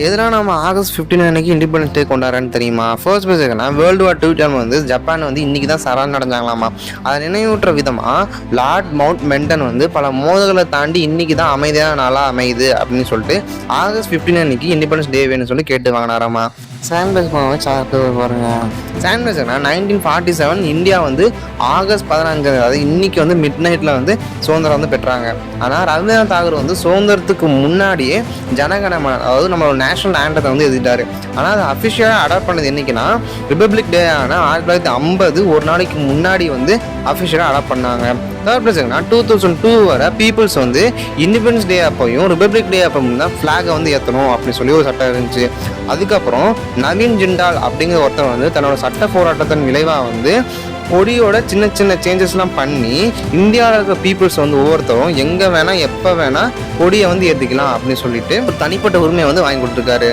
எதனால் நம்ம ஆகஸ்ட் 15 அன்னைக்கு இண்டிபெண்டன்ஸ் டே கொண்டாடுறேன்னு தெரியுமா? ஃபர்ஸ்ட் பேசுனா வேர்ல்டு வார் 2 டைம் வந்து ஜப்பான் வந்து இன்றைக்கி தான் சரண் அடைஞ்சாங்களாமா. அதை நினைவூட்டுற விதமாக லார்ட் மவுண்ட் மென்டன் வந்து பல மோதல்களை தாண்டி இன்றைக்கி தான் அமைதியான நாளாக அமையுது அப்படின்னு சொல்லிட்டு ஆகஸ்ட் 15 அன்னைக்கு இண்டிபெண்டன்ஸ் டே வேணும்னு சொல்லி கேட்டு வாங்கினாராமா. சாண்ட்பேஸ் பாருங்க. சாண்ட்பேஸ்னா 1947 இந்தியா வந்து ஆகஸ்ட் 15 அதாவது இன்னைக்கு வந்து மிட் நைட்டில் வந்து சுதந்திரம் வந்து பெற்றாங்க. ஆனால் ரவீந்திரநாத் தாகூர் வந்து சுதந்திரத்துக்கு முன்னாடியே ஜனகணமன அதாவது நம்மளோட நேஷனல் ஆண்டத்தை வந்து எழுதிட்டாரு. ஆனால் அதை அஃபிஷியலாக அடாப்ட் பண்ணது என்னைக்குன்னா ரிப்பப்ளிக் டே ஆனால் 1950 ஒரு நாளைக்கு முன்னாடி வந்து அஃபிஷியலாக அடாப்ட் பண்ணாங்க. தேர்ட் பிளேஸ்னா 2002 வரை பீப்புள்ஸ் வந்து இண்டிபெண்டன்ஸ் டே அப்பையும் ரிப்பப்ளிக் டே அப்பவும் தான் ஃப்ளாகை வந்து ஏற்றணும் அப்படின்னு சொல்லி ஒரு சட்டம் இருந்துச்சு. அதுக்கப்புறம் நவீன் ஜிண்டால் அப்படிங்கிற ஒருத்தர் வந்து தன்னோட சட்ட போராட்டத்தின் விளைவாக வந்து கொடியோட சின்ன சின்ன சேஞ்சஸ்லாம் பண்ணி இந்தியாவில் இருக்கிற பீப்புள்ஸ் வந்து ஒவ்வொருத்தரும் எங்கே வேணால் எப்போ வேணால் கொடியை வந்து ஏற்றிக்கலாம் அப்படின்னு சொல்லிட்டு ஒரு தனிப்பட்ட உரிமையை வந்து வாங்கி கொடுத்துருக்காரு.